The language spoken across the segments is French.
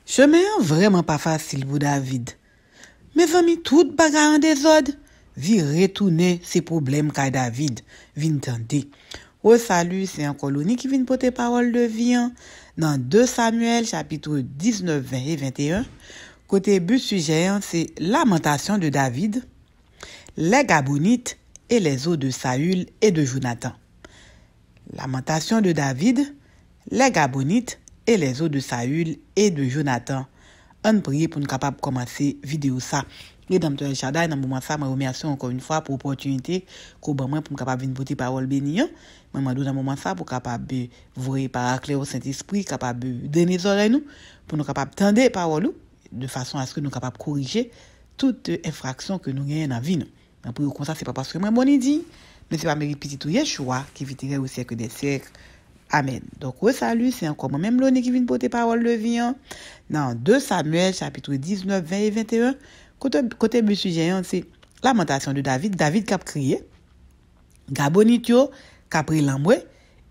Chemin vraiment pas facile pour David. Mes amis, tout bagarre en désordre. Vi retourner ces problèmes qu'a David. Vin tenter. Au salut, c'est un colonie qui vient porter parole de vie dans 2 Samuel, chapitre 19, 20 et 21. Côté but sujet, c'est lamentation de David, les Gabonites et les eaux de Saül et de Jonathan. Lamentation de David, les Gabonites et les eaux de Saül et de Jonathan. On prie pour nous capable commencer vidéo ça. Et dans le Shaddai, dans le moment ça, je remercie encore une fois pour l'opportunité qu'on m'a pour nous capable venir porter parole bénie. Je dans le moment ça pour capable voir par clair au Saint-Esprit, capable donner les oreilles nous pour nous capable tendre parole de façon à ce que nous capable corriger toute infraction que nous gagnons dans la vie. Je prie comme ça, c'est pas parce que moi bon dit, mais c'est pas mérite petit tout Yeshua qui vivrait au siècle des siècles. Amen. Donc, au salut, c'est encore moi-même l'honneur qui vient porter parole de vie. Dans 2 Samuel, chapitre 19, 20 et 21, côté du sujet, c'est lamentation de David. David qui a crié, Gabonitio qui a pris l'emboué,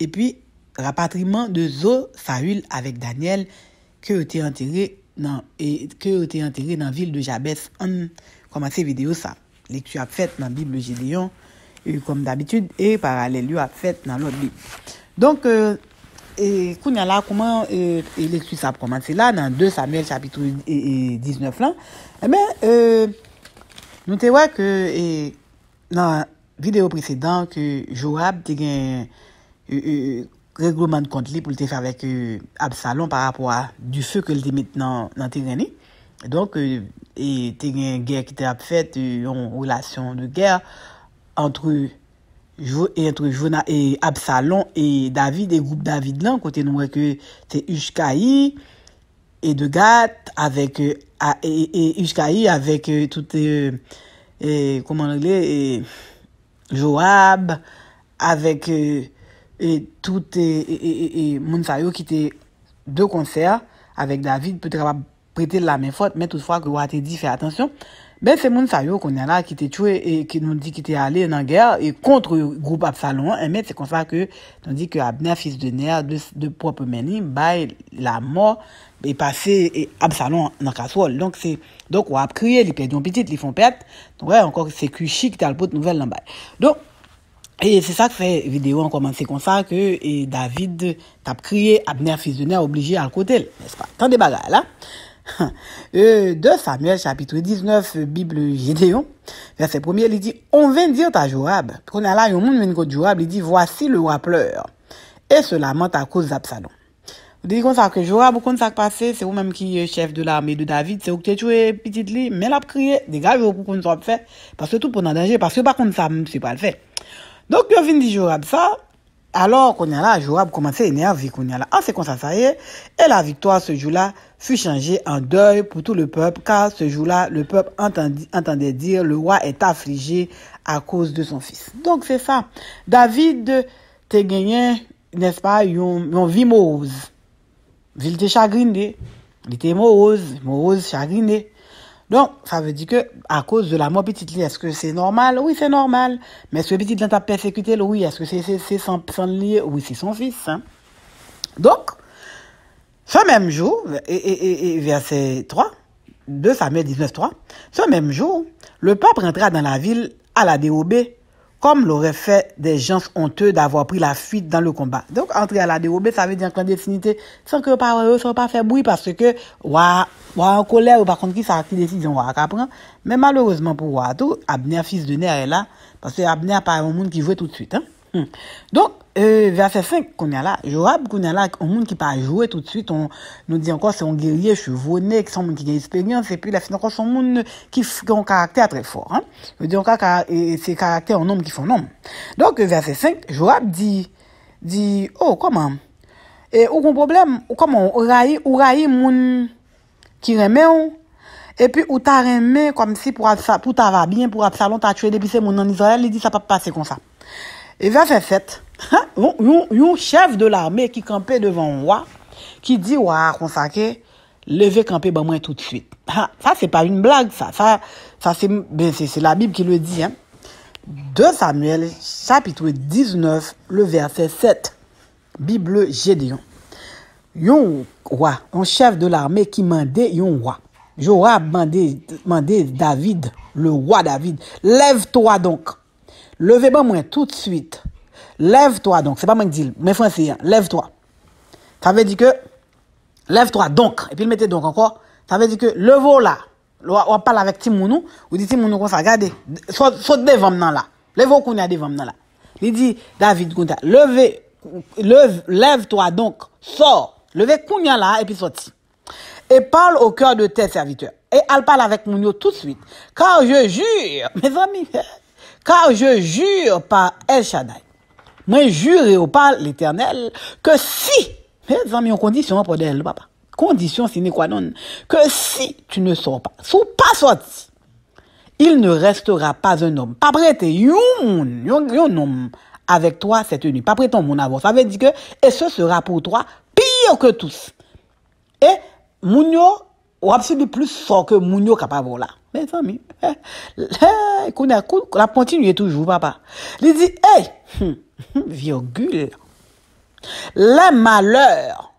et puis rapatriement de Zo, Saül avec Daniel, qui a été enterré dans la ville de Jabès. On commence vidéo ça. Lecture a faite dans la Bible Gédéon, comme d'habitude, et parallèle a faite dans l'autre Bible. Donc, là, comment l'étude ça a commencé là, dans 2 Samuel chapitre 19 là, eh bien, nous te voyons que dans la vidéo précédente, que Joab a eu règlement de compte pour le faire avec Absalom par rapport à du feu que le met dans le terrain. Donc, il y a une guerre qui a fait, une relation de guerre entre Absalom et David, et groupe David là, côté nous que c'est Ushkaï et de Gath avec Ushkaï avec tout comment on dit Joab avec tout Mounsayo qui était deux concerts avec David peut-être prêter la main forte, mais toutefois que vous dit faire attention. Ben c'est moun sa yo qu'on a là qui était tué et qui nous dit qu'il était allé dans la guerre et contre le groupe Absalom. Mais c'est comme ça que on dit que Abner fils de Ner de propre meni bail la mort et passé et Absalom dans casserole. Donc on a crié les perdent petit, ils font perte. Donc ouais encore c'est Cuchi qui t'a le pot nouvelle là bas. Donc et c'est ça que fait vidéo on commence comme ça que David t'a crié Abner fils de Ner obligé à le côté, n'est-ce pas? Tant de bagarres là. 2 Samuel chapitre 19 Bible Gédéon verset 1er il dit on vient dire à Joab qu'on a là un monde vient contre Joab il dit voici le roi pleure et se lamente à cause d'Absalom. Vous dites comme ça que Joab quand ça passé c'est vous même qui est chef de l'armée de David c'est vous qui tué petit li mais l'a crié dégage pour qu'on soit fait parce que tout pour en danger parce que par contre ça c'est pas le fait. Donc il vient dire Joab ça. Alors qu'on a là, Joab commençait à énerver qu'on a là. Ah, c'est comme ça y est. Et la victoire ce jour-là fut changée en deuil pour tout le peuple, car ce jour-là, le peuple entendait dire le roi est affligé à cause de son fils. Donc c'est ça. David te gagné, n'est-ce pas, une vie morose. Il était chagriné. Il était morose, chagriné. Donc, ça veut dire que, à cause de la mort petite, est-ce que c'est normal? Oui, c'est normal. Mais est-ce que petite t'a persécuté? Oui. Est-ce que c'est son lié? Oui, c'est son fils, hein. Donc, ce même jour, et verset 3, 2 Samuel 19, 3, ce même jour, le peuple rentra dans la ville à la dérobée, comme l'auraient fait des gens honteux d'avoir pris la fuite dans le combat. Donc, entrer à la dérobée, ça veut dire en clandestinité, sans que par sans pas faire bruit, parce que, en colère, ou par contre, qui décision, prendre. Mais malheureusement pour tout, Abner, fils de Ner, est là, parce que Abner, pas un monde qui jouait tout de suite, hein. Donc, verset 5, qu'on a là, Joab, qu'on a là, un monde qui pas jouer tout de suite, on nous dit encore, c'est un guerrier chevronné, qui sont monde qui a expérience, et puis la fin encore, son monde qui a un caractère très fort, hein. Je veux dire encore, c'est caractère en homme qui font homme. Donc, verset 5, Joab dit, oh, comment? Et, aucun problème, comment, ou raï, moun, qui remet, Et puis, ou t'as remis comme si pour ta va bien, pour Absalom, t'as tué depuis c'est mon en Israël, il dit ça peut pas passer comme ça. Et verset 7, un chef de l'armée qui campait devant un roi, qui dit, ouais, comme ça, que, levez camper, ben, moi, tout de suite. Ça, c'est pas une blague, ça c'est la Bible qui le dit, hein. 2 Samuel, chapitre 19, le verset 7. Bible Gédéon. Yon roi, un chef de l'armée qui mandait yon roi. Joab mandé David, le roi David, lève-toi donc. Levez-moi moi tout de suite. Lève-toi donc. C'est pas moi qui dis, mais français, hein, lève-toi. Ça veut dire que, lève-toi donc. Et puis il mettait donc encore. Ça veut dire que, levez là. On parle avec Timounou, ou dit Timounou comme ça, regardez, saute devant maintenant là. Lève-vous qu'on y a devant maintenant là. Il dit, David, lève-toi donc, sors. Levez qu'on y a là, et puis sorti. Et parle au cœur de tes serviteurs. Et elle parle avec Mounio tout de suite. Car je jure, mes amis, car je jure par El Shaddai. Moi, jure par l'Éternel que si, mes amis, en condition pour d'elle, papa. Condition sine qua non. Que si tu ne sors pas, sous pas sorti, il ne restera pas un homme. Pas prêter un homme avec toi cette nuit. Pas prêter mon avant. Ça veut dire que, et ce sera pour toi pire que tous. Et, Mounio, ou absolument plus fort que Mounio capable là. Mes amis, la continue toujours, papa. Il dit, hey, virgule, les malheurs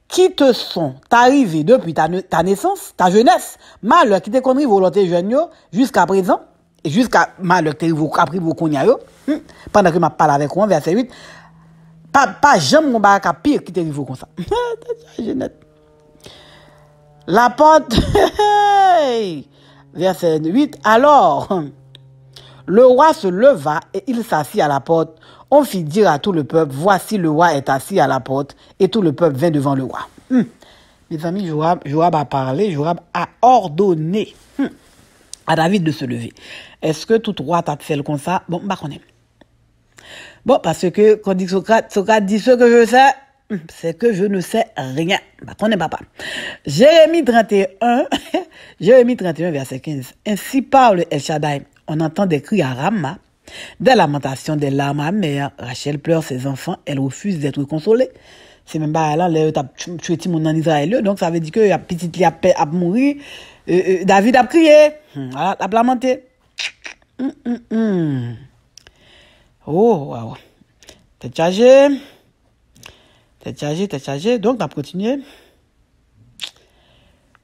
qui te sont arrivés depuis ta naissance, ta jeunesse, malheurs qui te conduit volonté jeune jusqu'à présent, et jusqu'à malheur qui t'arrive après vos cognac, pendant que je parle avec vous, verset 8, pas jamais mon baraka pire qui t'arrive comme ça. La porte, verset 8, alors, le roi se leva et il s'assit à la porte. On fit dire à tout le peuple, voici le roi est assis à la porte, et tout le peuple vint devant le roi. Mes amis, Joab a parlé, Joab a ordonné à David de se lever. Est-ce que tout roi t'a fait comme ça? Bon, bah, on aime. Bon, parce que, quand dit Socrate dit ce que je sais, c'est que je ne sais rien. Bah, qu'on est papa. Jérémie 31, verset 15. Ainsi parle El Shaddai. On entend des cris à Rama, des lamentations, des larmes amères. Rachel pleure ses enfants, elle refuse d'être consolée. C'est même pas là, tu es mon en Israël, donc ça veut dire que la petite li a mouru. David a crié, a lamenté. Oh, wow. T'es chargé. Donc, on a continué.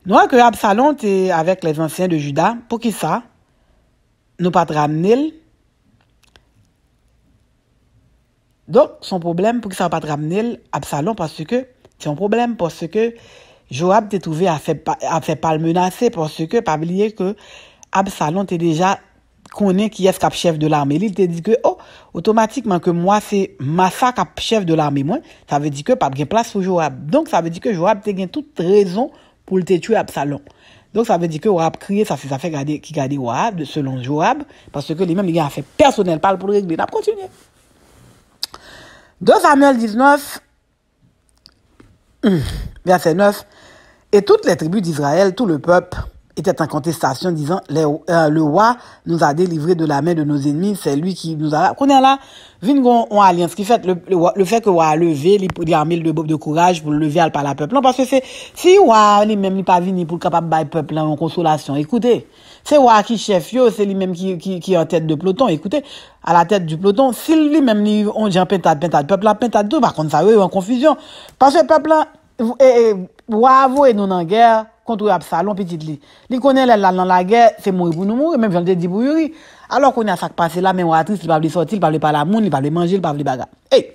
Nous avons que Absalom était avec les anciens de Juda. Pour qui ça? Nous pas ramener. Donc, son problème, pour que ça ne pas ramener Absalom, parce que c'est un problème, parce que Joab t'est trouvé à faire pas le menacer, parce que, pas oublier que Absalom t'est déjà connaît qui est chef de l'armée. Il te dit que, automatiquement que moi, c'est Massa qui est chef de l'armée, moi. Ça veut dire que pas de place pour Joab. Donc, ça veut dire que Joab te gagne toute raison pour te tuer Absalom. Donc, ça veut dire que Joab crié, ça fait garder, qui garde Joab, selon Joab, parce que lui-même, il a fait personnel, parle pour le régler. On a continué. 2 Samuel 19, verset 9. Et toutes les tribus d'Israël, tout le peuple, était en contestation, disant, le roi nous a délivrés de la main de nos ennemis, c'est lui qui nous a... Qu'on est là, on alliance, qui fait le fait que roi a levé, il a mis de courage pour lever par la peuple. Non, parce que c'est, si roi, lui-même, il pas venu pour capable de peuple en consolation. Écoutez, c'est roi qui chef, c'est lui-même qui est en tête de peloton. Écoutez, à la tête du peloton, si lui-même, on dit en pentade, peuple la pentade tout, par contre, ça, eux, en confusion. Parce que peuple là, roi, et nous en guerre, contre Absalom, petit li. Li connaît là dans la guerre, c'est mourir pour nous mourir, même j'en ai dit pour lui. Alors qu'on a ça passé là, mais on a triste, il va sortir, il va parler à la monde, il va manger, il va bagarre. Hey!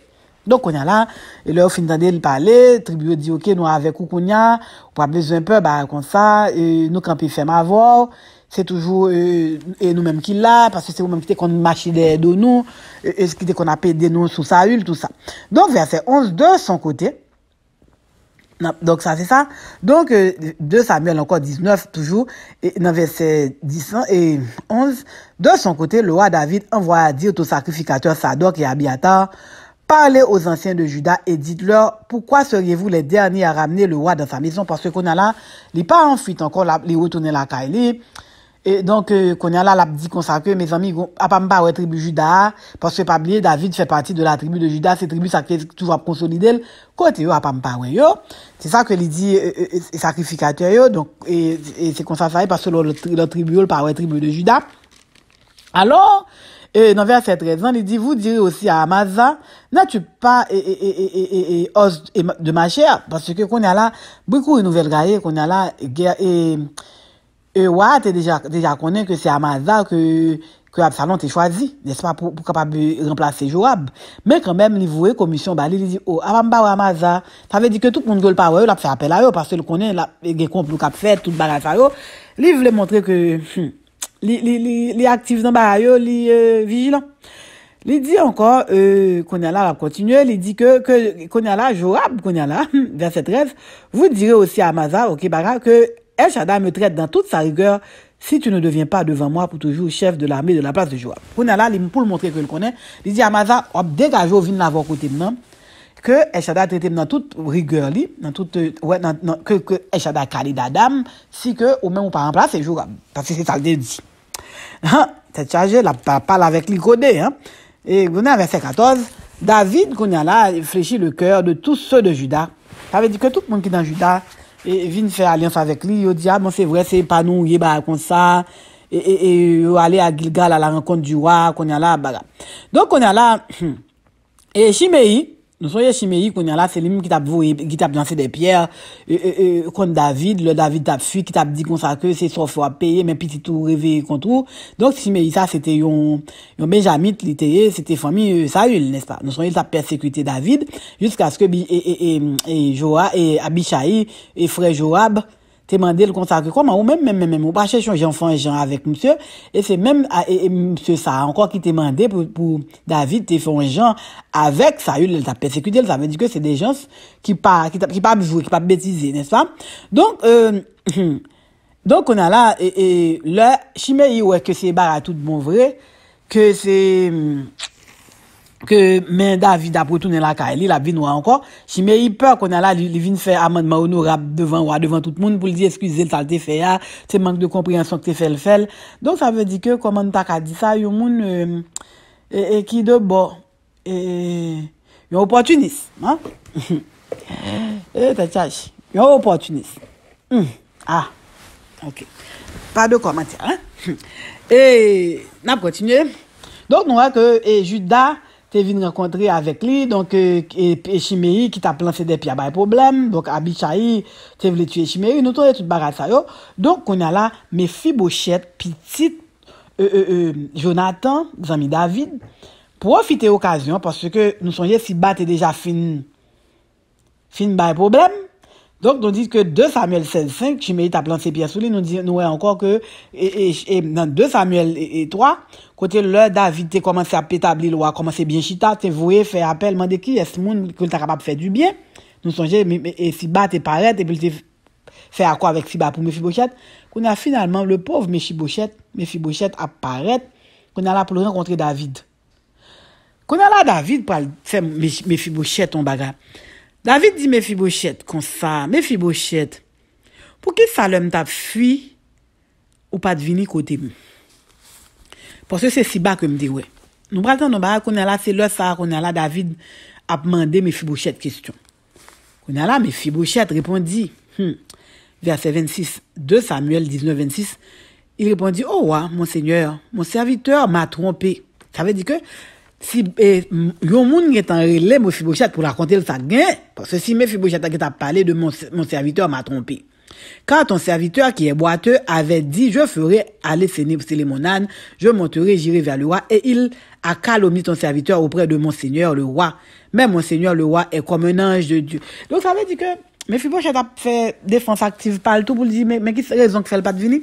Donc on a là, et là, au fin d'année, il parlait, tribu dit, ok, nous avec Koukounia, on pas besoin un peu, bah, comme ça, nous camper ferme à voir, c'est toujours, et nous-mêmes qui là, parce que c'est nous-mêmes qui qu'on marché de nous, et ce qui qu'on a payé nous sous Saül, tout ça. Donc, verset 11, de son côté, donc ça c'est ça. Donc 2 Samuel encore 19 toujours et dans verset 10 et 11 de son côté le roi David envoya dire au sacrificateur Sadok et Abiatar Parlez aux anciens de Juda et dites-leur, pourquoi seriez-vous les derniers à ramener le roi dans sa maison? Parce que qu'on a là, il n'est pas en fuite encore, il retourne la caille. Et donc, qu'on a là, l'a dit comme ça que mes amis, à pas me tribu Juda, parce que pas oublier, David fait partie de la tribu de Juda, cette tribu, ça qui toujours consolider, côté, à pas me yo. C'est ça que il dit, sacrificateur, yo. Donc, et c'est comme ça, parce que la tribu, le pas tribu de Juda. Alors, dans verset 13, il dit, vous direz aussi à Amasa, n'as-tu pas os de ma chair? Parce que qu'on a là, beaucoup de nouvelles gaillées, qu'on a là, ouais, t'es déjà connaît que c'est Amasa que Absalom t'a choisi, n'est-ce pas, pour capable remplacer Joab. Mais quand même, il voit commission, il dit, oh, Amasa, ça veut dire que tout le monde gueule pas, il a fait appel à eux, parce que le connaît, il a complot qu'a fait, tout bagage ça, il voulait montrer que, les actifs dans bagaille, les vigilants. Il dit encore, qu'on a là, continuer, il dit que qu'on a là, Joab, qu'on a là, verset 13, vous direz aussi à Amasa, ok, baga, que El Shaddai me traite dans toute sa rigueur si tu ne deviens pas devant moi pour toujours chef de l'armée de la place de Joab. Qu'on a là, pour le montrer que le connaît, il dit à Amasa, dégage, vient l'avoir côté de nous, que El Shaddai traite dans toute rigueur, dans toute, que El Shaddai calé d'Adam, si que, ou même, ou pas remplacer Joab. Parce que c'est ça le dit. C'est chargé, la parle avec l'icodé, hein. Et vous avez verset 14, David, qu'on a là, fléchit le cœur de tous ceux de Juda. Ça veut dire que tout le monde qui est dans Juda, et vient faire alliance avec lui, il dit, ah, bon, c'est vrai, c'est pas nous, il est comme ça, et aller à Gilgal à la rencontre du roi, qu'on a là, baga. Donc, on a là, et Shimei, nous sommes Shimei, qu'on a là, c'est lui qui t'a lancé des pierres, contre David, le David t'a fui, qui t'a dit qu'on ça que c'est sauf à payer, mais petit tout rêvé contre tout. Donc, Shimei, ça, c'était un Benjamin, c'était famille Saül, n'est-ce pas? Nous sommes, il t'a persécuté David, jusqu'à ce que, Joab, et Abishai, et frère Joab, t'es demandé le consacrer comment, ou même, ou pas chercher un enfant Jean avec monsieur, et c'est même, monsieur ça, encore qui t'es demandé pour David, t'es fait un Jean avec Saül, il t'a persécuté, ça veut dire que c'est des gens qui pas jouer, qui pas bêtiser, n'est-ce pas? Donc, donc on a là, le Shimei, ouais, que c'est barra tout bon vrai, que c'est, que mais David a retourné la caille, il a vu noir encore. Shimei peur qu'on a là, il vient faire amendement honorable devant tout le monde pour lui dire excusez, ça te fait là, c'est manque de compréhension que tu fait le fait. Donc ça veut dire que comment t'as dit ça, yon moun qui de bon yon opportuniste, hein? T'as tâche. Yon opportuniste. Ah. OK. Pas de commentaire, hein? Et n'a continué. Donc nous voyons que Judas t'es venu rencontrer avec lui, donc et Shimei qui t'a lancé des pierres, pas de problème. Donc Abishai t'es venu tuer Shimei, nous tous tout bagarre ça yo. Donc on a là Mephibosheth petite Jonathan, ami David, profiter occasion parce que nous sommes si battre déjà fin pas problème. Donc, nous dit que 2 Samuel 16:5, Shimei t'a lancé pierre sous lui, nous dit, nous encore que, et dans 2 Samuel 3, côté le David t'es commencé à établir le roi, commencé bien chita, t'es voué faire appel, demander qui est ce monde que t'as capable de faire du bien. Nous songez, et Siba t'es paraît, et puis t'es fait à quoi avec Siba pour Mephibosheth, qu'on a finalement le pauvre Mephibosheth apparaît, qu'on a là pour rencontrer David. Qu'on a là David pour faire Mephibosheth en bagarre. David dit Mephibosheth comme ça, Mephibosheth, pour qui ça l'homme t'a fui ou pas de venir côté moi? Parce que c'est si bas que me dit ouais. Nous prenons nos bas qu'on a là, c'est là ça qu'on a là David a demandé Mephibosheth question. Qu'on a là Mephibosheth répondit verset 26 2 Samuel 19-26, il répondit oh ouais, mon Seigneur, mon serviteur m'a trompé. Ça veut dire que si yon moun qui est en relais Mephibosheth pour raconter le gain, parce que si Mephibosheth a parlé de mon serviteur m'a trompé. Car ton serviteur qui est boiteux avait dit je ferai aller sceller mon âne, je monterai, j'irai vers le roi, et il a calomnié ton serviteur auprès de mon seigneur le roi. Mais mon seigneur le roi est comme un ange de Dieu. Donc ça veut dire que Mephibosheth a fait défense active par le tout pour lui dire mais qui raison que fait le pas de venir?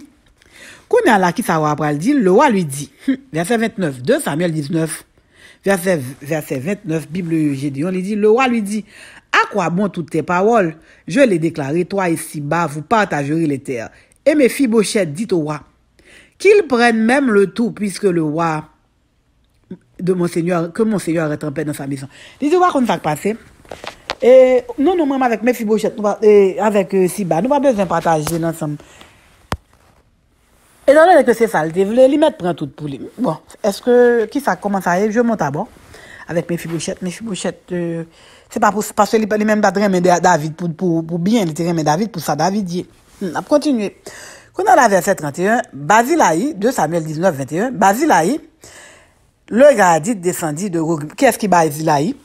Qu'on a là qui ça va après le dire, le roi lui dit, verset 29, 2 Samuel 19. Verset 29, Bible Gédéon, il dit, le roi lui dit, à quoi bon toutes tes paroles? Je l'ai déclaré, toi et Siba, vous partagerez les terres. Et Mephibosheth dit au roi, qu'il prenne même le tout, puisque le roi de mon Seigneur, que mon Seigneur reste en paix dans sa maison. Il dit, qu'on va passer. Et nous, même avec Mephibosheth, avec Siba, nous pas besoin de partager ensemble. Et dans le que c'est ça, il mettre prend tout pour lui. Bon, est-ce que, qui ça commence à aller? Je monte à bord avec Mephibosheth. Mephibosheth, c'est pas parce qu'il n'est même pas très aimé David pour bien, il est aimé David pour ça, David dit. On va continuer. Quand on a la verset 31, Bazilaï, 2 Samuel 19, 21, Bazilaï, le Gadite descendit de Rogim. Qu'est-ce qui Bazilaï?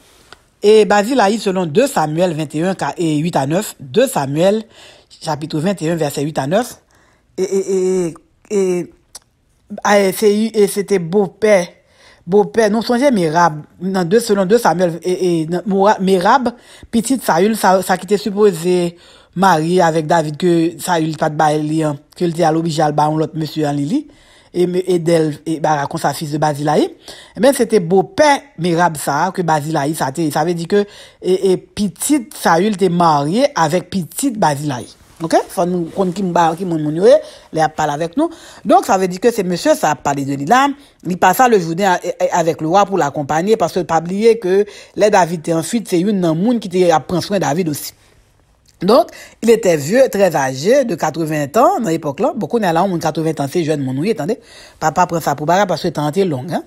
Et Bazilaï, selon 2 Samuel 21 et 8 à 9, 2 Samuel, chapitre 21, verset 8 à 9, et c'était beau-père, nous songeons Mérab, selon 2 Samuel, Mérab, petite Saül, ça qui était supposé marié avec David, que Saül pas de bail, que il était à l'obligé à l'autre monsieur en Lili, et d'elle, et Barakon, sa fils de Bazilaï. Eh bien, c'était beau-père Mérab ça, que Bazilaï, ça veut dire que, petite Saül était marié avec petite Bazilaï. Ok? Faut nous connaître qui les a parlé avec nous. Donc, ça veut dire que c'est monsieur, ça a parlé de lui là. Il passa le Jourdain avec le roi pour l'accompagner, parce que pas oublier que les David était en fuite, c'est une monde qui était à prendre soin de David aussi. Donc, il était vieux, très âgé, de 80 ans, dans l'époque là. Beaucoup n'a là, on 80 ans, c'est jeune, mon attendez. Papa prend ça pour barrer parce que le temps est long, hein.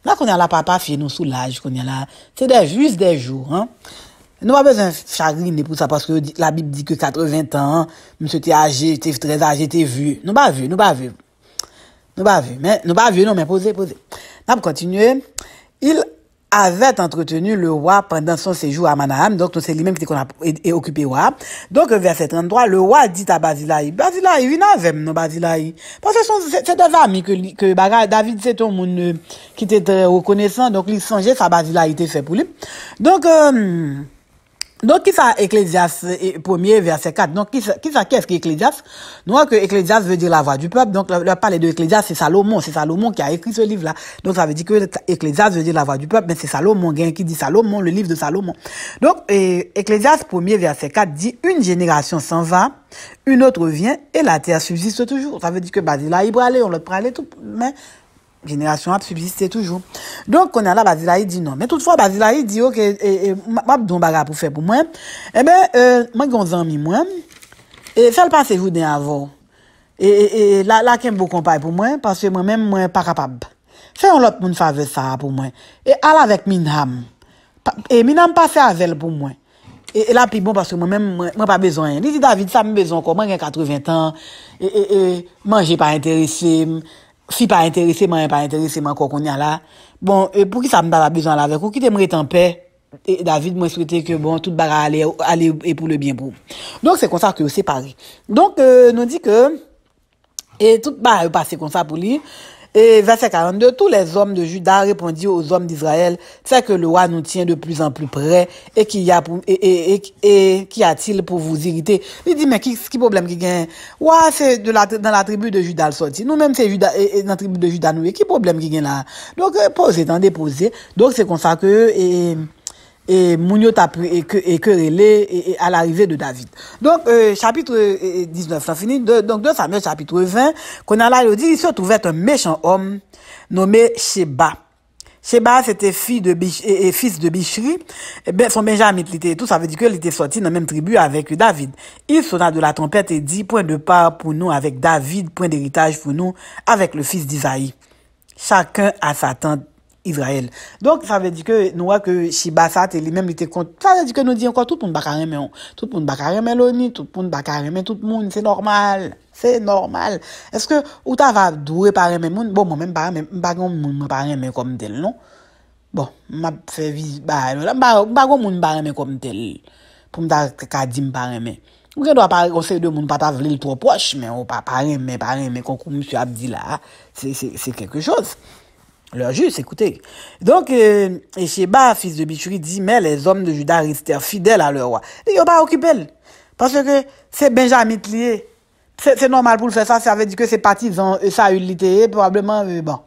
Là, qu'on a là, papa fait nous soulage, qu'on a là. C'est juste des jours, hein. Nous pas besoin de chagriner pour ça parce que la Bible dit que 80 ans, monsieur était âgé, était très âgé, était vieux. Nous pas vieux. Mais posez. Nous continuer. Il avait entretenu le roi pendant son séjour à Manaam, donc c'est lui-même qui est occupé roi. Donc, verset 33, le roi dit à Bazilaï, viens avec nous, Bazilaï. Parce que c'est des amis que David, c'est un monde qui était très reconnaissant, donc il songeait sa Bazilaï était fait pour lui. Donc, qui ça, Ecclésiaste, premier, verset 4. Donc, qu'est-ce qui Ecclésiaste? Nous, que Ecclésiaste veut dire la voix du peuple. Donc, le parler de Ecclésiaste, c'est Salomon. C'est Salomon qui a écrit ce livre-là. Donc, ça veut dire que Ecclésiaste veut dire la voix du peuple, mais c'est Salomon, qui dit Salomon, le livre de Salomon. Donc, Ecclésiaste, premier, verset 4 dit, une génération s'en va, une autre vient, et la terre subsiste toujours. Ça veut dire que, là, il va aller, on l'autre peut aller, tout, mais, génération a subsisté toujours. Donc, on a là, Bazilaï dit non. Mais toutefois, Bazilaï dit, ok, m'a don bagarre pour faire pour moi. Eh ben, moi, gonzan mi moi. Et, fait le passé vous d'un avant. Et, là, qu'un beau compagne pour moi, parce que moi-même, moi, pas capable. Fait un autre monde faveur ça pour moi. Et, aller avec Minham. Et Minham passe avec elle pour moi. Et là, puis bon, parce que moi-même, moi, pas besoin. Il dit, David, ça me besoin encore. Moi, j'ai 80 ans. Et, manger pas intéressé. Si pas intéressé, moi, pas intéressé, moi, qu'on y a là. Bon, pour qui ça me pas besoin là avec ou qui t'aimerait en paix? Et David, moi, souhaitais que, bon, toute bagarre aller et pour le bien pour. Donc, c'est comme ça que c'est pareil. Donc, nous dit que, et toute bagarre passé comme ça pour lui. Et verset 42, tous les hommes de Juda répondirent aux hommes d'Israël, c'est que le roi nous tient de plus en plus près, et qu'y a-t-il pour vous irriter? Il dit, mais qui problème qui gagne? Ouais, c'est dans la tribu de Juda le sorti. Nous-mêmes, c'est Juda, et dans la tribu de Juda nous, qui problème qui gagne là? Donc, posez, déposez. Donc, c'est comme ça que, et Mounio t'a pris et querellé à l'arrivée de David. Donc chapitre 19 ça finit donc 2 Samuel chapitre 20 qu'on a là il dit il se trouvait un méchant homme nommé Sheba. Sheba c'était fils de Bichri, son Benjamin était tout ça veut dire qu'il était sorti dans la même tribu avec David. Il sonna de la trompette et dit point de part pour nous avec David, point d'héritage pour nous avec le fils d'Isaïe. Chacun a sa tente Israël. Donc, ça veut dire que nous voyons que Shiba ça, lui-même, il était contre. Ça veut dire que nous disons encore tout le monde bakareme, tout le monde bakareme l'oni, tout le monde bakareme tout le monde, c'est normal. C'est normal. Est-ce que, ou t'as va doué par un monde? Bon, moi, même pas, moun pareme comme tel, non? Bon, m'a fait vivre, là, moun pareme comme tel. Pour m'ta kadim pareme. Ou que doit pas conseiller de moun pas ta vle trop proche, mais on pas pareme, comme monsieur Abdi là, c'est quelque chose. Leur juste, écoutez. Donc, Sheba, fils de Bichri, dit, mais les hommes de Juda restèrent fidèles à leur roi. Ils n'ont pas occupé. Parce que c'est Benjamin lié. C'est normal pour le faire ça, ça veut dire que c'est partisan, ça a eu l'idée, probablement, bon.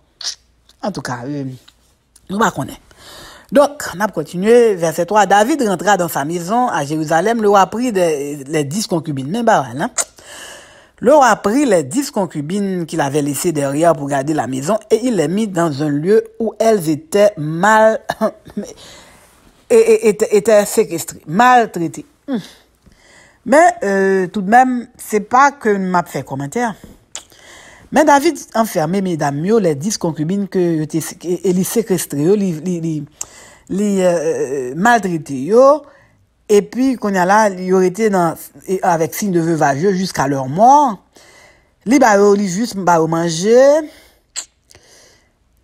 En tout cas, nous ne connaissons pas. Donc, on a continué, verset 3. David rentra dans sa maison à Jérusalem, le roi prit les 10 concubines. Mais bah, hein. Le roi a pris les 10 concubines qu'il avait laissées derrière pour garder la maison et il les mit dans un lieu où elles étaient étaient séquestrées, maltraitées. Mais tout de même, c'est pas que m'a fait commentaire. Mais David enfermé, mesdames, les 10 concubines que il séquestré, maltraité, et puis qu'on a là, il aurait été avec signe de veuvage jusqu'à leur mort. Li juste manger.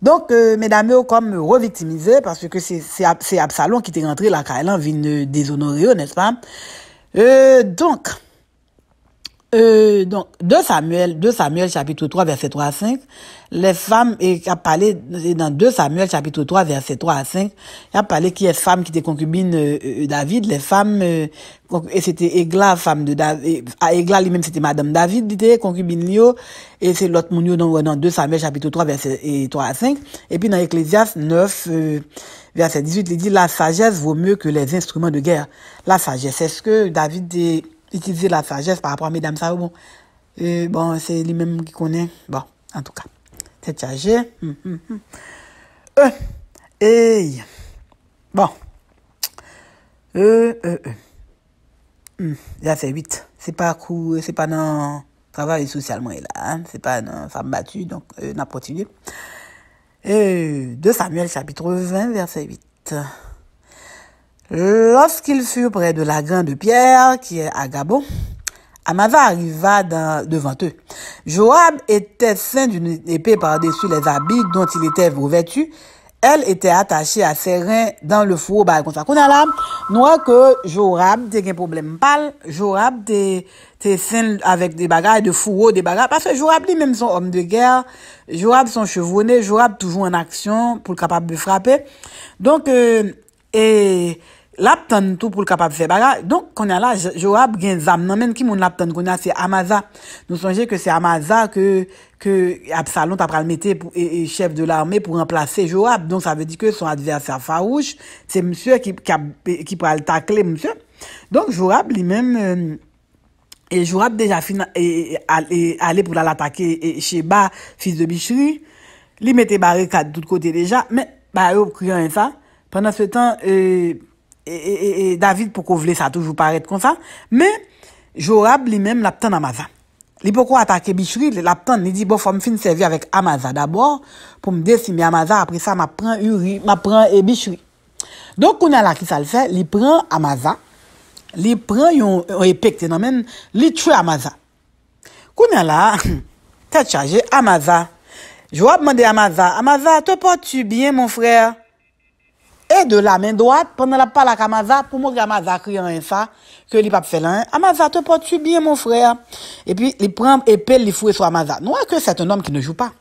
Donc, mesdames, comme revictimisé, parce que c'est Absalom qui était rentré là, quand elle vient déshonorer, n'est-ce pas? Donc, 2 Samuel chapitre 3 verset 3 à 5, les femmes, et a parlé dans 2 Samuel chapitre 3 verset 3 à 5, il a parlé qui est femme qui était concubine David, les femmes, et c'était Egla, femme de David, Egla lui-même c'était madame David, il était concubine Lio, et c'est l'autre moun yo dans 2 Samuel chapitre 3 verset 3 à 5, et puis dans Ecclésiaste 9, verset 18, il dit la sagesse vaut mieux que les instruments de guerre. La sagesse, est-ce que David utiliser la sagesse par rapport à mesdames ça bon bon c'est lui-même qui connaît bon en tout cas c'est chargé bon là c'est 8 c'est pas dans travail socialement là hein? C'est pas dans femme battue donc n'a pas continué 2 Samuel chapitre 20 verset 8. Lorsqu'ils furent près de la grande pierre qui est à Gabon, Amasa arriva devant eux. Joab était ceint d'une épée par-dessus les habits dont il était revêtu. Elle était attachée à ses reins dans le four, comme ça. Qu'on a là, nous que Joab, t'es un problème pâle. Joab, t'es ceint avec des bagages de fourreau, des bagages. Parce que Joab, lui-même, son homme de guerre. Joab, son chevronné. Joab, toujours en action pour le capable de frapper. Donc, l'aptan tout pour le capable de faire bagarre. Donc, qu'on a là, Joab gen zam nan men qui mon l'aptan qu'on a, c'est Amasa. Nous songez que c'est Amasa que Absalom t'a pral mettre pour, et chef de l'armée pour remplacer Joab. Donc, ça veut dire que son adversaire farouche, c'est monsieur qui pral tacler monsieur. Donc, Joab lui-même, et Joab déjà allé pour l'attaquer Sheba, fils de Bichri. Lui mettait barricade de tout côté déjà, mais, yo, criant ça. Pendant ce temps, et David, pour qu'on voulait ça toujours paraître comme ça. Mais, Joab, lui-même, l'aptan Amasa. Il peut attaquer Bichri, l'aptan, il dit, bon, faut me fin servir avec Amasa d'abord, pour me décimer Amasa, après ça, m'apprend Uri, m'apprend Bichri. Donc, on a là qui ça le fait, il prend Amasa, il prend yon épée, il tue Amasa. Qu'on a là, tête chargée, Amasa. Joab demande à Amasa, te portes-tu bien, mon frère? Et de la main droite, pendant la parole à Amasa, pour montrer à Amasa criant ça, que il pas fait là, Amasa, te portes-tu bien, mon frère? Et puis, il prend épée, il fouet sur Amasa. Non, que c'est un homme qui ne joue pas.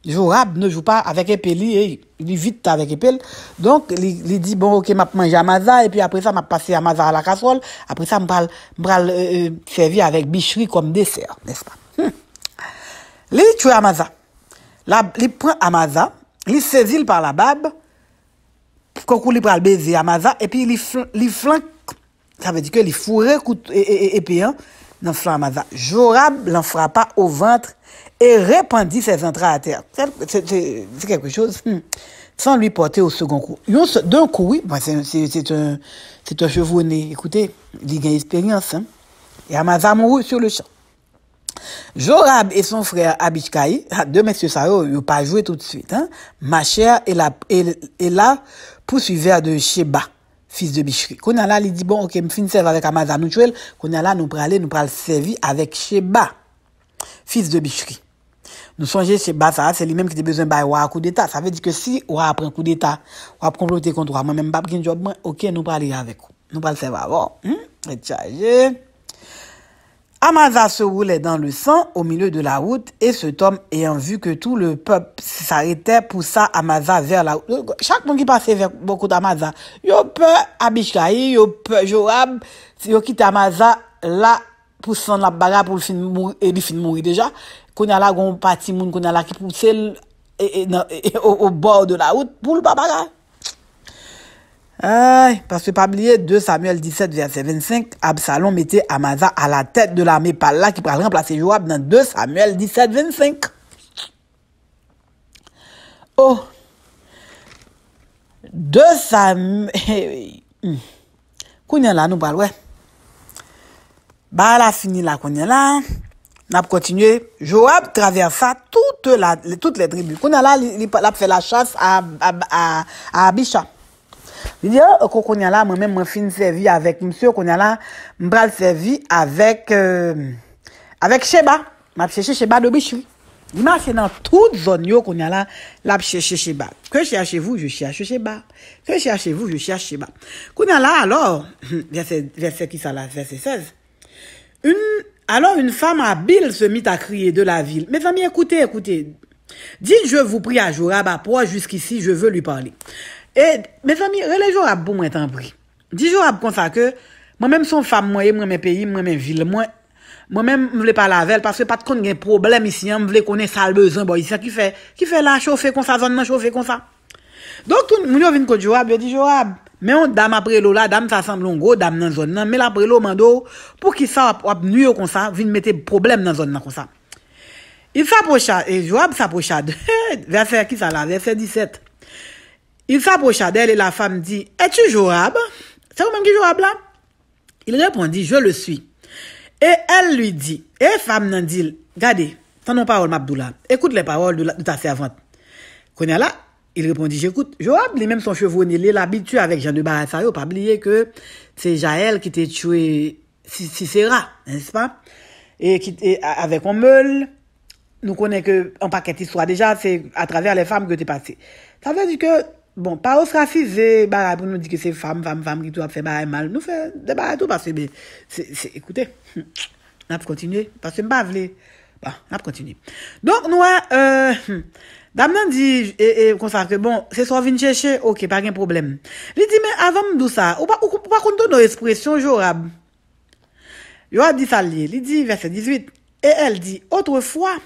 Joab ne joue pas avec épée, il vite avec épée. Donc, il dit, bon, ok, m'a mangé Amasa, et puis après ça, m'a passé Amasa à la casserole. Après ça, m'a servir avec bicherie comme dessert, n'est-ce pas? Il tue Amasa. Il prend Amasa, il saisit par la barbe, quand il prend le baiser Amasa, et puis il flanque, ça veut dire que il fourrait épée dans le flanc Amasa. Joab l'en frappa au ventre et répandit ses entrailles à terre. C'est quelque chose, sans lui porter au second coup. D'un coup, oui, c'est un chevronné. Écoutez, il a une expérience, hein. Et Amasa mourut sur le champ. Joab et son frère Abishai, deux messieurs ça, ils n'ont pas joué tout de suite, hein. Machère et là, poursuiveur de Sheba, fils de Bichri. Qu'on a là, il dit, bon, ok, me fin servir avec Amasa nous tuer. Qu'on a là, nous pral servir avec Sheba, fils de Bichri. Nous songez Sheba, ça, c'est lui-même qui a besoin d'un coup d'état. Ça veut dire que si on a pris un coup d'état, on a comploté contre moi, moi-même, pas un job, ok, nous pral aller avec vous. Nous pral servir avant. Chargé. Amasa se roulait dans le sang au milieu de la route et cet homme, ayant vu que tout le peuple s'arrêtait, poussa Amasa vers la route. Chaque monde qui passait vers beaucoup d'Amasa, yo peur Abishai, yo peur Joab, yo quitte Amasa là pour son la bagarre pour le fin mourir et il fin mourir déjà. Qu'on a là gon parti moun qu'on a là qui pousse au bord de la route pour le bagarre. Aïe, parce que pas oublier 2 Samuel 17, verset 25, Absalom mettait Amasa à la tête de l'armée par là qui pourra remplacer Joab dans 2 Samuel 17, 25. Oh, 2 Samuel. Kounya là, nous parlons, ouais. Bah, la fini là, kounya là. N'a continué. Joab traversa toutes les tribus. Kounya là, il a fait la chasse à Abisha. Il dit, oh, kounya là, moi-même, moi, fin servi avec monsieur, kounya là, m'bral servi avec Sheba. M'a cherché Sheba de Bichri. Il marche dans toute zone yo kounya là, l'a cherché Sheba. Que cherchez-vous, je cherche Sheba. Que cherchez-vous, je cherche Sheba. Kounya là, alors, verset qui ça là, verset 16. Alors une femme habile se mit à crier de la ville. Mes amis, écoutez. Dites, je vous prie à Joab, à point jusqu'ici, je veux lui parler. Et, mes amis, relais Joab pour moi, t'en prie. Dis Joab comme ça que, moi-même, son femme, moi, mes pays, moi, mes villes, moi-même, je voulais parler avec elle parce que pas de compte, il y a un problème ici, je voulais connaître ça, le besoin, bon, ici, qui fait la chauffer comme ça, zone, chauffer comme ça. Donc, tout, moun yo vin ko Joab, yo dit Joab, mais on dame après l'eau là, dame ça semble un gros dame dans zone nan, mais après l'eau mando, pour qui ça a nuit comme ça, vin mettre problème dans zone nan comme ça. Il s'approcha, et Joab s'approcha de, verset qui ça là, verset 17. Il s'approcha d'elle et la femme dit, es-tu Joab? C'est vous-même qui Joab là? Il répondit, je le suis. Et elle lui dit, et femme nan dit, regardez, t'en nos paroles Mabdoula, écoute les paroles de ta servante. Konya là, il répondit, j'écoute. Joab, lui-même son chevronnier, il l'habitué avec Jean de Barassa, il pas oublié que c'est Jaël qui t'a tué Sisera, n'est-ce pas? Et qui avec un meule, nous connaissons que, en paquet d'histoire, déjà, c'est à travers les femmes que t'es passé. Ça veut dire que, bon, pas ostraciser, bah, pour nous dire que c'est femme qui doit faire mal. Nous fait des barres tout parce que, écoutez, on va continuer, parce que je ne pas vle. Bon, on va continuer. Donc, nous, dame nan dit, comme ça, que bon, c'est soit vin chercher, ok, pas de problème. Il dit, mais avant de ça, ou pas contre nos expressions, Joab. Joab dit ça, il dit, verset 18, et elle dit, autrefois,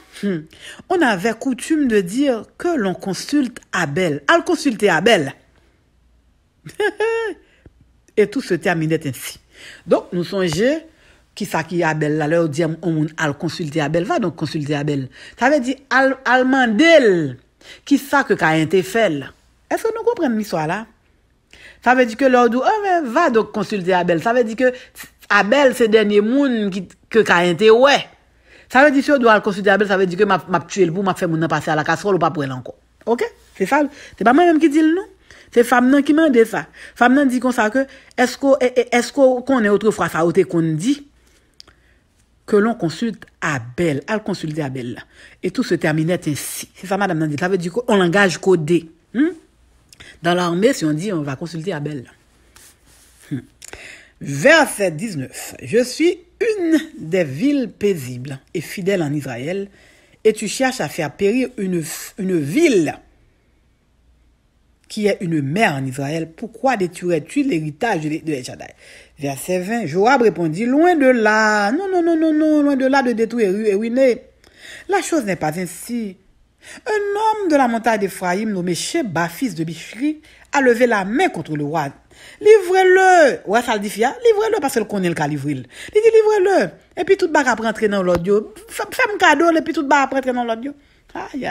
on avait coutume de dire que l'on consulte Abel. Al consulter Abel. Et tout se terminait ainsi. Donc, nous songeons, qui ça qui Abel, là, leur dit, on al consulter Abel, va donc consulter Abel. Ça veut dire, al mandel, qui ça que Caïn te fait. Est-ce que nous comprenons l'histoire là? Ça veut dire que leur dit, oh, mais va donc consulter Abel. Ça veut dire que Abel, c'est le dernier monde que Caïn te ouais. Ça veut dire que si on doit consulter Abel, ça veut dire que m'a tué le bout, m'a fait mon passer à la casserole ou pas pour elle encore. Ok? C'est ça. C'est pas moi-même qui dit le nom. C'est femme qui m'a dit ça. Femme dit comme ça que, est-ce qu'on est autrefois ça, qu'on dit que l'on consulte Abel, al consulter Abel là. Et tout se terminait ainsi. C'est ça, madame Nandi. Ça veut dire qu'on langage codé. Dans l'armée, si on dit on va consulter Abel. Verset 19. Je suis une des villes paisibles et fidèles en Israël, et tu cherches à faire périr une ville qui est une mère en Israël. Pourquoi détruirais-tu l'héritage de El Shaddai? Verset 20. Joab répondit, loin de là, non, loin de là de détruire et ruiner. La chose n'est pas ainsi. Un homme de la montagne d'Ephraïm nommé Sheba, fils de Bichri, a levé la main contre le roi. Livrez-le. Ouais, ça le dit, livrez-le parce qu'il connaît le cas livrer. Il dit, livrez-le. Et puis tout bagarre rentrer dans l'audio. Fais-moi cadeau, et puis tout bagarre rentrer dans l'audio. Aïe.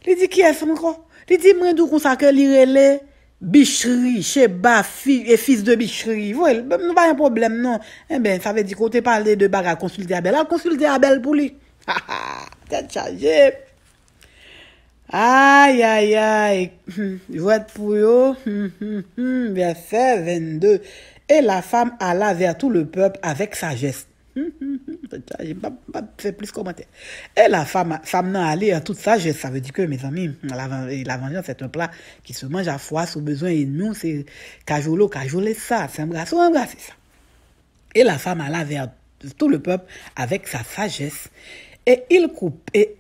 Il dit, qui est ce encore? Il dit, moi, d'où qu'on s'a que l'irélé, Bichri, Sheba, fils de Bichri. Vous voyez, nous pas un problème, non. Eh ben, ça veut dire qu'on te parle de bagarre consulter Abel. Consulter Abel pour lui. T'es chargé. Aïe. Je vois pour eux. Verset 22. Et la femme alla vers tout le peuple avec sagesse. Je pas faire plus commentaire. Et la femme n'a allé en toute sagesse. Ça veut dire que, mes amis, la vengeance, c'est un plat qui se mange à foi sous besoin. Et nous, c'est cajoler ça. C'est embrasser ça. Et la femme alla vers tout le peuple avec sa sagesse. Et il coupait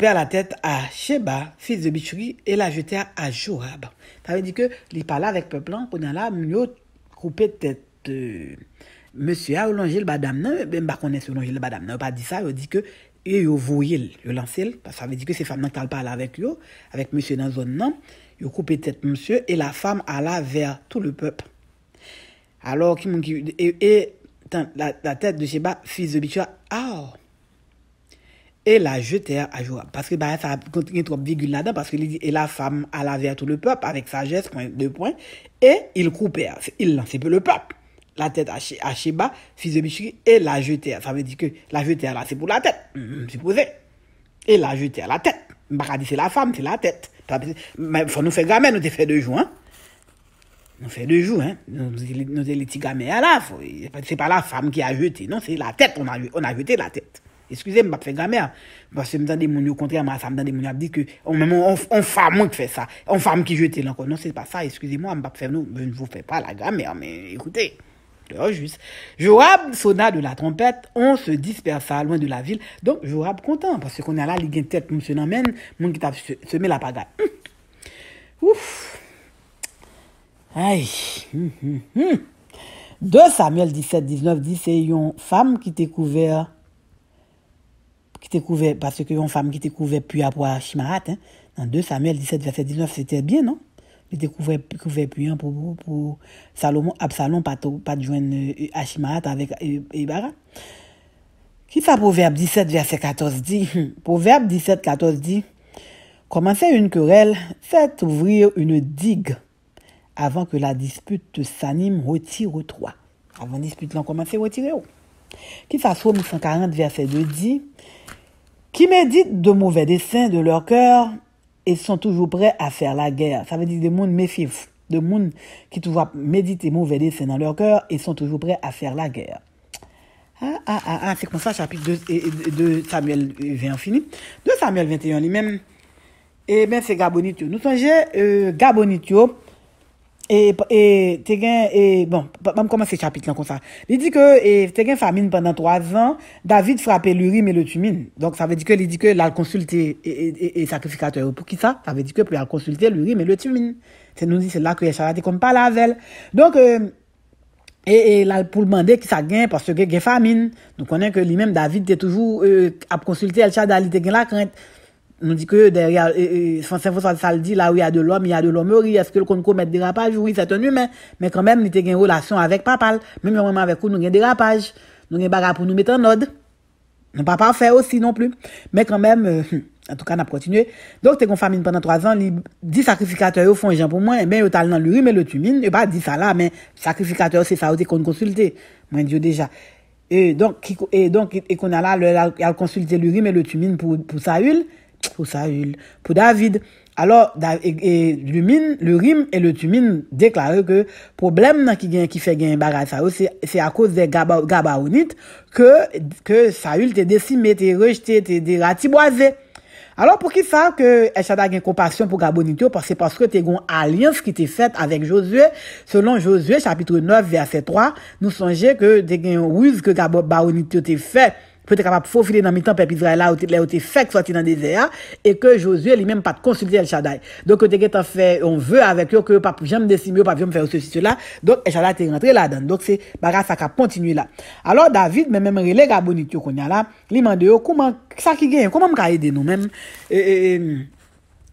à la tête à Sheba, fils de Bichri, et la jetait à Joab. Ça veut dire que, il parlait avec le peuple, qu'on a là, mieux coupé tête, monsieur a longé le badam, non, ben, pas connaître longé le badam, non, pas dit ça, il dit que, et yo voyé yo lancé parce que ça veut dire que c'est femme qui parle avec eux avec monsieur dans zone non yo coupé tête monsieur et la femme alla vers tout le peuple alors la tête de Sheba fils de Bichua et la jeter à Joab parce que bah ça continue trop virgule là-dedans parce que il dit et la femme alla vers tout le peuple avec sagesse point deux points et il coupait il lançait le peuple la tête à Sheba, fils de Bichri, et la jeter. Ça veut dire que la jeter là, c'est pour la tête, supposé. Et la jeter à la tête. Bah, c'est la femme, c'est la tête. Mais faut nous faire gamin, nous te fait 2 jours, hein. Nous fait 2 jours, hein. Nous les petits gamins là, c'est pas la femme qui a jeté, non, c'est la tête, on a jeté la tête. Excusez-moi, je fait gamin. Parce que je me dis, au contraire, ça me donne des gens qui disent que, on femme qui fait ça. On femme qui jette là encore. Non, c'est pas ça, excusez-moi, je ne vous fais pas la gamin, mais écoutez. Juste. Joab sonna de la trompette, on se dispersa loin de la ville. Donc Joab content parce qu'on est là, il tête, monsieur n'emmène, mon qui t'a semé la pagaille. Ouf. Aïe. 2 Samuel 17, 19 dit c'est une femme qui t'est couvert parce que une femme qui t'est couvert puis après Shimarat. Hein. Dans 2 Samuel 17, verset 19, c'était bien, non? Il était couvert puis pour Salomon, Absalom, pas de joindre Achimaat avec Ibara. Qui ça, Proverbe 17, verset 14 dit? Proverbe 17, 14 dit, commencez une querelle, faites ouvrir une digue avant que la dispute s'anime, retire-toi. Avant la dispute, là, commencez, retirez-vous. Qui ça, Psaume 140, verset 2 dit, qui médite de mauvais desseins de leur cœur, et sont toujours prêts à faire la guerre. Ça veut dire des monde méfifs, des monde qui toujours méditer mauvais desseins dans leur cœur et sont toujours prêts à faire la guerre. C'est comme ça, chapitre 2 Samuel 20 fini. 2 Samuel 21 lui-même, et bien c'est Gabonitio. Nous songeons Gabonitio, et bon, on commence ce chapitre là comme ça. Il dit que t'es une famine pendant 3 ans, David frappait l'Urim et le Tumim. Donc ça veut dire que il dit que l'a consulté et sacrificateur pour qui ça? Ça veut dire que pour consulter l'Urim et le Tumim. C'est nous dit c'est là que Yeshua comme pas la avec. Donc et là pour demander qui ça gagne parce que gagne famine. Donc on connaît que lui-même David était toujours à consulter El Shaddai, il était la crainte. Nous dit que derrière, ça le dit, là où il y a de l'homme, il y a de l'hommerie. Est-ce que le qu'on commet des dérapages? Oui, c'est un humain. Mais quand même, il y a une relation avec papa. Même avec nous, nous avons des dérapages. Nous avons des bagages pour nous mettre en ordre. Nous pas parfait aussi non plus. Mais quand même, en tout cas, on a continué. Donc, t'es une famille pendant 3 ans, les 10 sacrificateurs font gens pour moi, et bien, ils ont dans l'urine, mais le tumine, et pas dit ça là, mais sacrificateur, c'est ça, qu'on consulté. Moi, Dieu déjà. Et donc, qu'on a là, il a consulté l'urine et le tumine pour Saül. Pour David. Alors, le Rim et le Tumim déclarent que problème qui fait gagner bagage ça, c'est à cause des Gabaonites que Saül t'est décimé, t'est rejeté, t'est ratiboisé. Alors, pour qui ça que Eshada a une compassion pour Gabonitio? Parce que t'es une alliance qui t'est faite avec Josué. Selon Josué, chapitre 9, verset 3, nous songeons que t'es une ruse que Gabonitio t'est fait peut-être capable de faufiler dans mi-temps peuple Israël là où t'es fait sortir dans le désert et que Josué lui-même pas de consulter El Shaddai. Donc t'es fait on veut avec eux que pas jamais décimer pas jamais faire ceci cela. Donc El Shaddai t'es rentré là-dedans. Donc c'est bagarre ça qui continue là. Alors David même relais Gabonitio qu'on y a là, lui demande comment ça qui gagne, comment me aider nous même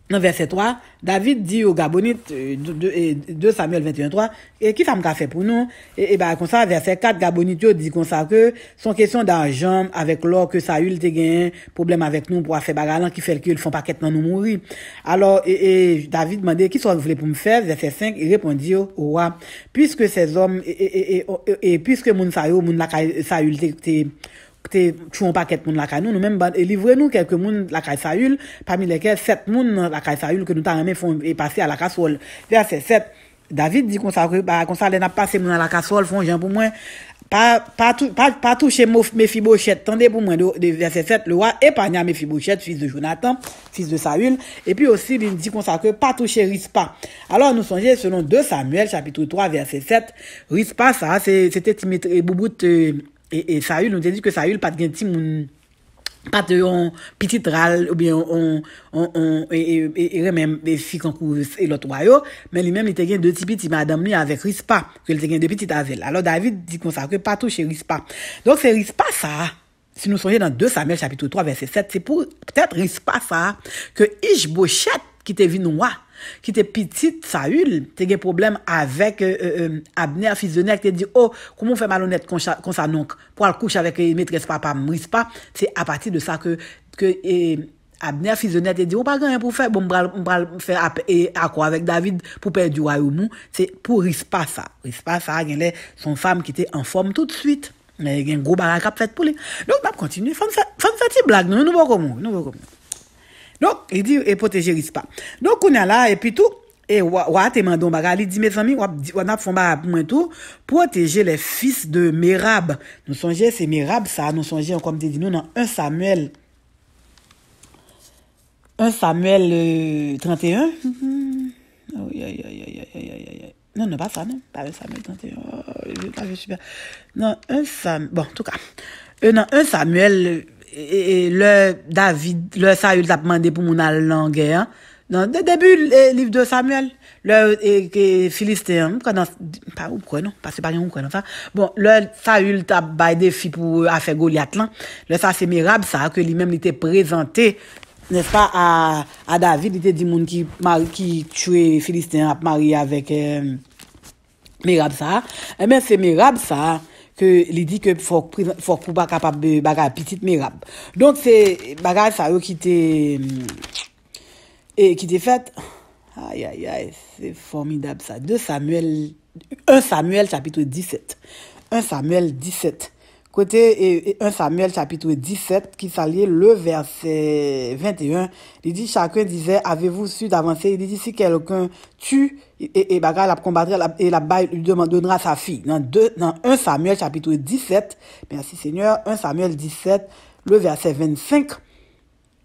dans verset 3, David dit aux Gabonites, 2 Samuel 21, 3, et qui ça m'a fait pour nous? Et ben, comme ça, verset 4, Gabonite dit comme ça que, son question d'argent avec l'or que Saül te gagne, problème avec nous pour faire bagarre qui fait qu'ils font pas qu'être nous mourir. Alors, David demandait, qui soit vous voulez pour me faire? Verset 5, il répondit au roi, puisque ces hommes, puisque moun Saül tu pas quelques moun la caille nous même livrez nous quelques moun la caille Saül parmi lesquels 7 moun la caille Saül que nous t'avons font et passer à la casserole verset 7 David dit comme ça n'a passé moun à la casserole font gens pour moi pas toucher Méphibosheth tendez pour moi de verset 7 le roi épargna Méphibosheth fils de Jonathan fils de Saül et puis aussi il dit comme ça que pas toucher Rispa. Alors nous songeons selon 2 Samuel chapitre 3 verset 7 Rispa ça c'était Timothy et Boubout et Saül nous dit que Saül pas de gen ti moun pas de on petit ral ou bien on et même des filles concours et l'autre royaume mais lui-même il te gen 2 petits madame lui avec Rispa que il te gen 2 petites avec. Alors David dit comme ça que pas toucher Rispa. Donc c'est Rispa ça si nous songeons dans 2 Samuel chapitre 3 verset 7, c'est pour peut-être risque pas ça que Ishbosheth qui était venu noir, qui était petite Saül, t'es un problème avec Abner fils de Ner qui dit oh comment on fait malhonnête comme ça donc pour aller coucher avec maîtresse papa Rispa, c'est à partir de ça que Abner fils de Ner te dit on pas rien pour faire bon on faire accord avec David pour perdre du royaume, c'est pour Rispa ça gagne son femme qui était en forme tout de suite. Mais il y a un gros barrage fait pour lui. Donc, on va continuer. Faut faire des blagues. Nous voyons comment. Donc, il dit, et protéger Rispa. Donc, on est là, et puis tout. Et, ouah, te mandon bagage. Il dit, mes amis, on a fait un pour tout. Protéger les fils de Merab. Nous songeons, c'est Merab, ça. Nous songeons, comme tu dis, nous, dans 1 Samuel 31. Non, pas ça, non. Pas 1 Samuel 31. Je suis bien. Non, 1 Samuel. Bon, en tout cas. Dans 1 Samuel, le Saül t'a demandé pour mon aller en guerre. Dans le début, le livre de Samuel, le Philistin, pas ou quoi, non? Parce que pas ou quoi, non, ça. Bon, le Saül t'a baillé des filles pour faire Goliath, là. Le ça, c'est Merab, ça, que lui-même, il était présenté n'est-ce pas, à David, il était dit moun qui tuait Philistin à marier avec Merab ça. Eh bien, c'est Merab ça que il dit que faut pour pas capable de bagarre petite Merab. Donc c'est bagarre ça qui était fait. Aïe, c'est formidable ça. 1 Samuel chapitre 17. 1 Samuel 17. Côté 1 Samuel chapitre 17 qui s'allie le verset 21, il dit chacun disait avez-vous su d'avancer, il dit si quelqu'un tue et bagarre la combattra et la baille lui donnera sa fille. Dans 1 Samuel chapitre 17, merci Seigneur, 1 Samuel 17 le verset 25.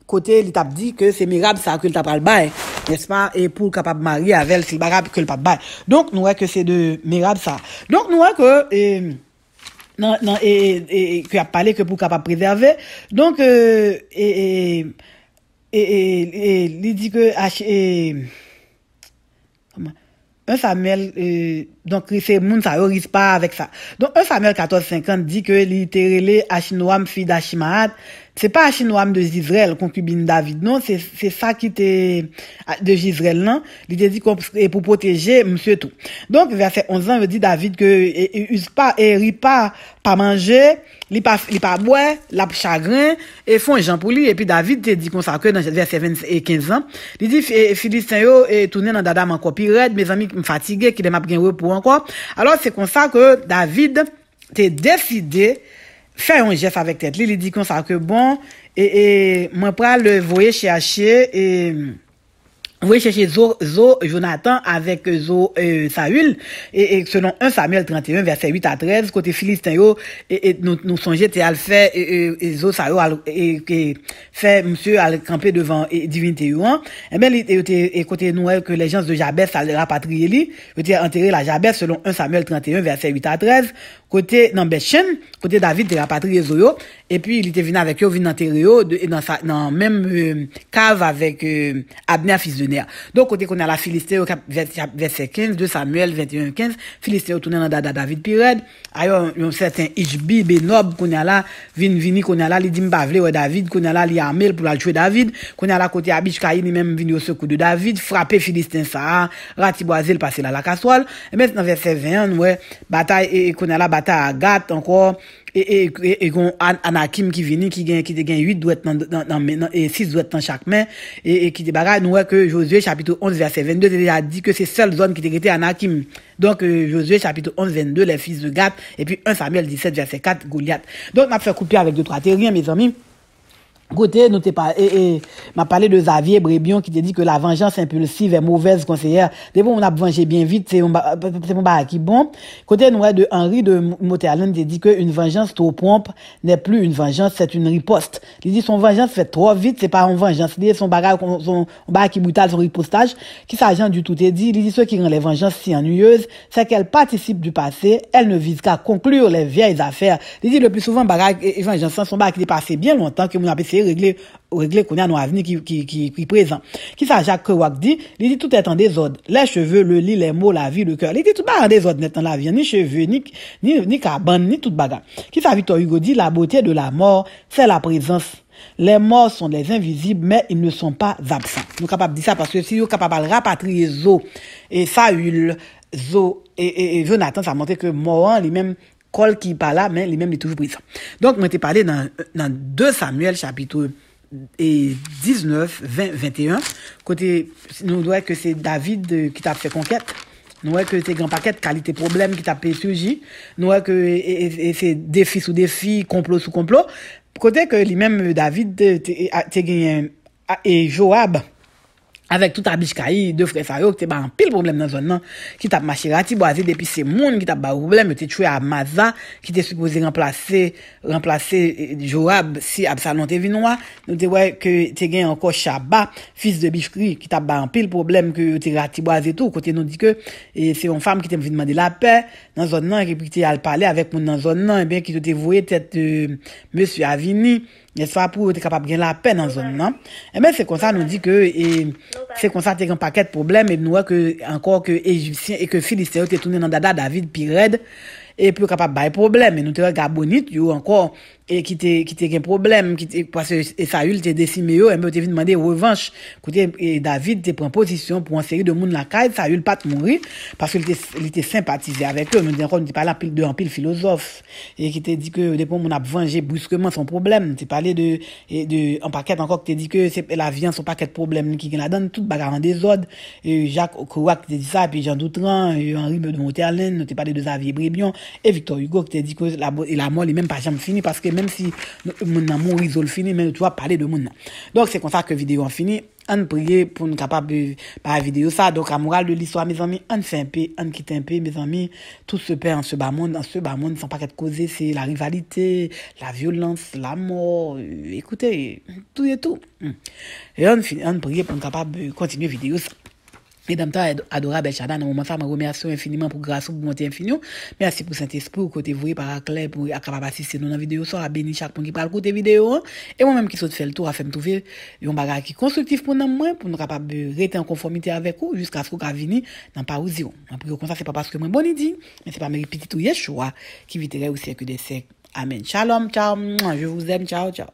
Côté il t'a dit que c'est Merab ça que le t'a pas le bail, n'est-ce pas, et pour capable marier avec elle, c'est le bagarre que le pas bail. Donc nous voyons que c'est de Merab ça. Donc nous voyons que non et qui a parlé que pour capable préserver. Donc il dit que comment 1 Samuel donc c'est moun ça risque pas avec ça. Donc 1 Samuel 14:50 dit que littéralement Achinoam fille d'Achimaat, c'est pas Achinoam de Israël concubine David, non, c'est ça qui était de Israël non, il dit pour protéger monsieur tout. Donc verset 11 il dit David que use pas et rit pas manger, il pas boire, la chagrin et font Jean pour lui et puis David te dit comme ça que dans verset 20 et 15 ans, il dit Philistin yo et tourner dans dadam encore pire raide, mes amis fatigués qui dem a gen repos encore. Alors c'est comme ça que David t'est décidé faire un geste avec tête. Il dit comme ça que bon et moi pral le voyer chercher et vous chercher Jonathan avec Saül et selon 1 Samuel 31 verset 8 à 13 côté Philistin yo et nous songer t'es al faire Saül et fait monsieur al camper devant divinité yo et ben et côté nous que les gens de Jabès ça le rapatrier lui était enterré la Jabès selon 1 Samuel 31 verset 8 à 13 côté dans Betchen côté David te rapatrier yo et puis il était venu avec eux vinn enterrer yo dans même cave avec Abner fils de Ner. Donc côté qu'on a la Philistin verset 15 de Samuel 21:15 Philistin tourné dans David Pired ailleurs un certain Ishbi Benob qu'on a là vini qu'on a là il dit m'pa vle David qu'on a là il armé pour la tuer David qu'on a là côté Abishkaï ni même vini au secours de David frapper Philistin ça ratiboiser le passer là la casserole et maintenant verset 20 ouais bataille et qu'on a la bataille à Gath encore et Anakim qui vini qui gagne 8 doigts dans et 6 doigts dans chaque main et qui débarrasse nous que Josué chapitre 11 verset 22 il a dit que c'est seule zone qui était Anakim. Donc Josué chapitre 11 22 les fils de Gath et puis 1 Samuel 17 verset 4 Goliath. Donc m'a fait couper avec 2-3 terriens mes amis. Côté nous t'ai pas m'a parlé de Xavier Brébion qui te dit que la vengeance impulsive est mauvaise conseillère. Dès bon on a venger bien vite c'est mon bar qui bon. Côté nous de Henri de Montherlant te dit que une vengeance trop prompte n'est plus une vengeance, c'est une riposte. Il dit son vengeance fait trop vite, c'est pas une vengeance, il dit son bagarre qui brutal son ripostage qui s'agent du tout est dit, il dit ce qui rend les vengeances si ennuyeuses, c'est qu'elles participent du passé, elles ne visent qu'à conclure les vieilles affaires. Il dit le plus souvent bagarre et vengeance sont bagarre qui est passé bien longtemps que mon apprécié régler qu'on a nos avenir qui présent. Qui ça Jacques Kerouac dit? Il dit tout est en désordre. Les cheveux, le lit, les mots, la vie, le cœur. Il dit tout pas en désordre net dans la vie, ni cheveux, ni cabane, ni toute bagarre. Qui ça Victor Hugo dit? La beauté de la mort, c'est la présence. Les morts sont les invisibles, mais ils ne sont pas absents. Nous sommes capables de dire ça parce que si nous sommes capables de rapatrier Zo et Saül, Zo et Jonathan, ça montre que mort, les mêmes col qui pas là, mais les mêmes est toujours présent. Donc, moi, t'ai parlé dans 2 Samuel, chapitre 19, 20, 21. Côté, nous voyons que c'est David qui t'a fait conquête. Nous voyons que c'est grand paquet de qualité problème qui t'a surgi. Nous voyons que c'est défi sous défi, complot sous complot. Côté que lui-même David t'es gagné et Joab avec tout Abishkaï, 2 frères Sayo, qui t'es pile problème dans zone nan, qui t'a marché rati boisé depuis ces moun qui t'a problème, t'es tué à Maza, qui t'est supposé remplacer Joab si Absalom t'es vinois. Nous te ouais que t'es gagné encore Shaba, fils de Bishkri, qui t'a pile problème que t'es rati boisé tout. Côté nous dit que c'est une femme qui t'a venu demander la paix dans zone nan, et puis t'es allé parler avec moun dans zone nan, et bien qui te voué tête monsieur Avini. N'est-ce pas, pour être capable de gagner la paix dans la zone, non? Et bien, c'est comme ça, nous dit que, c'est comme ça, t'es un paquet de problèmes, et nous voyons que, encore que Égyptiens et que Philistins, t'es tourné dans Dada, David, Pired, et puis capable de problème, et nous te Gabonite, yo encore, et qui t'es un problème, parce que Saül t'es décimé, et bien, t'es venu demander revanche, écoutez, et David t'es pris position pour une série de monde la caille, Saül pas te mourir, parce qu'il était sympathisé avec eux, nous disons, on parle en pile philosophe, et qui t'a dit que, depuis on a vengé brusquement son problème, t'es parlé de, en paquet encore, qui t'a dit que c'est la viande, son paquet de problèmes, qui la donne, toute bagarre en désordre, et Jacques Kerouac t'a dit ça, puis Jean Doutran, et Henri de Monterlaine, nous t'es parlé de Xavier Brébion, et Victor Hugo, qui t'a dit que la mort, il même pas jamais fini, parce que même si mon amour isole fini, mais tu vas parler de mon. Donc c'est comme ça que vidéo en fini. On prie pour nous capable de par vidéo ça. Donc à morale de l'histoire, mes amis, on fait un peu, on quitte un peu, mes amis. Tout se perd en ce bas monde, sans pas qu'être causé, c'est la rivalité, la violence, la mort. Écoutez, tout et tout. Et on prie pour nous capable de continuer vidéo ça. Mesdames, adorable El Shaddai, dans moment ça, je remercie infiniment pour grâce pour monter infiniment. Merci pour Saint-Esprit, côté vous, par clair, pour capable assister dans la vidéo, ça, béni chaque monde qui parle côté vidéo, et moi-même qui saute faire le tour, à faire me trouver un bagage qui constructif pour nous, pour nous capable de rester en conformité avec vous, jusqu'à ce qu'on vienne dans Parousion. Après, comme ça, c'est pas parce que moi, bon dit, mais c'est pas mes petits tout Yeshua qui viterait au siècle des siècles. Amen. Shalom, ciao, je vous aime, ciao, ciao.